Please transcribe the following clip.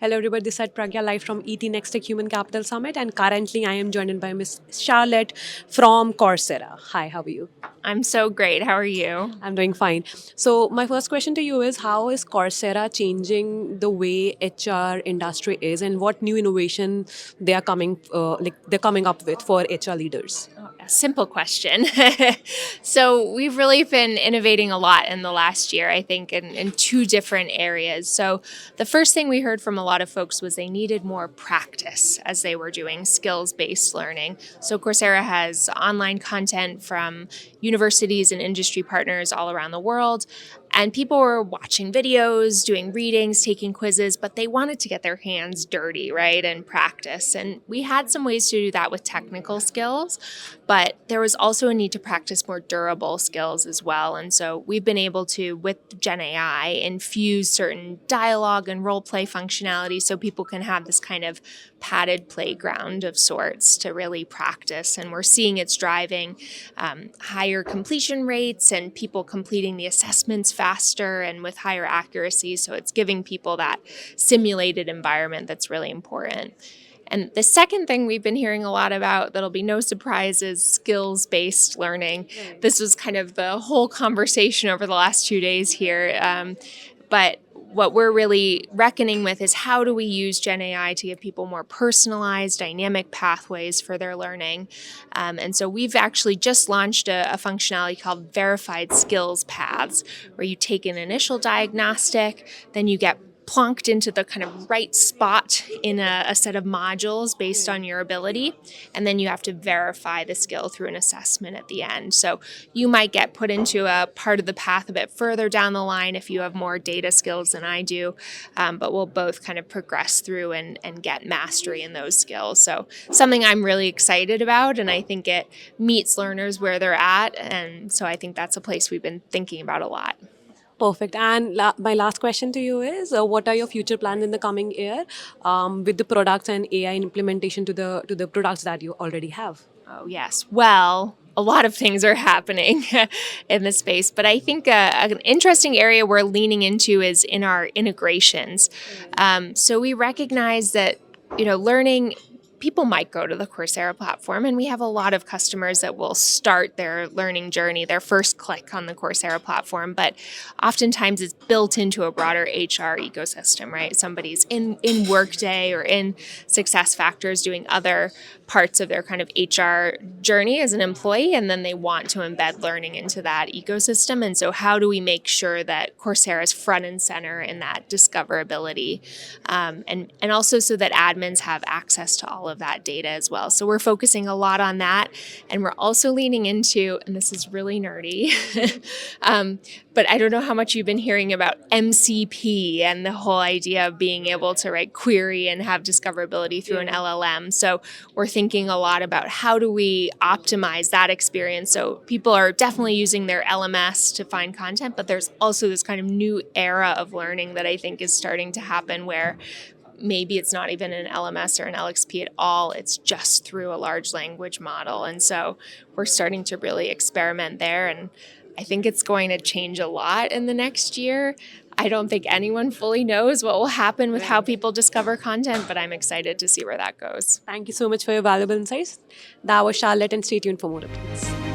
Hello everybody, this is Pragya live from ETNexTech Human Capital Summit, and currently I am joined by Miss Charlotte from Coursera. Hi, how are you? I'm so great. How are you? I'm doing fine. So my first question to you is, how is Coursera changing the way HR industry is, and what new innovation they are coming up with for HR leaders? A simple question. So, we've really been innovating a lot in the last year, I think, in two different areas. So, the first thing we heard from a lot of folks was they needed more practice as they were doing skills based learning. So, Coursera has online content from universities and industry partners all around the world. And people were watching videos, doing readings, taking quizzes, but they wanted to get their hands dirty, right, and practice. And we had some ways to do that with technical skills, but there was also a need to practice more durable skills as well. And so we've been able to, with Gen AI, infuse certain dialogue and role play functionality so people can have this kind of padded playground of sorts to really practice. And we're seeing it's driving higher completion rates and people completing the assessments faster and with higher accuracy. So it's giving people that simulated environment that's really important. And the second thing we've been hearing a lot about that'll be no surprise is skills-based learning. This was kind of the whole conversation over the last 2 days here. But what we're really reckoning with is how do we use Gen AI to give people more personalized, dynamic pathways for their learning. And so we've actually just launched a functionality called Verified Skills Paths, where you take an initial diagnostic, then you get plonked into the kind of right spot in a set of modules based on your ability, and then you have to verify the skill through an assessment at the end. So you might get put into a part of the path a bit further down the line if you have more data skills than I do, but we'll both kind of progress through and get mastery in those skills. So something I'm really excited about, and I think it meets learners where they're at, and so I think that's a place we've been thinking about a lot. Perfect. And my last question to you is, what are your future plans in the coming year with the products and AI implementation to the products that you already have? Oh, yes. Well, a lot of things are happening in this space, but I think an interesting area we're leaning into is in our integrations. So we recognize that, learning. People might go to the Coursera platform, and we have a lot of customers that will start their learning journey, their first click on the Coursera platform, but oftentimes it's built into a broader HR ecosystem, right? Somebody's in Workday or in SuccessFactors doing other parts of their kind of HR journey as an employee, and then they want to embed learning into that ecosystem. And so how do we make sure that Coursera is front and center in that discoverability, and also so that admins have access to all of that data as well. So we're focusing a lot on that, and we're also leaning into, and this is really nerdy, but I don't know how much you've been hearing about MCP and the whole idea of being able to write query and have discoverability through an LLM. So we're thinking a lot about how do we optimize that experience. So people are definitely using their LMS to find content, but there's also this kind of new era of learning that I think is starting to happen where maybe it's not even an LMS or an LXP at all. It's just through a large language model. And so we're starting to really experiment there. And I think it's going to change a lot in the next year. I don't think anyone fully knows what will happen with how people discover content, but I'm excited to see where that goes. Thank you so much for your valuable insights. That was Charlotte, and stay tuned for more updates.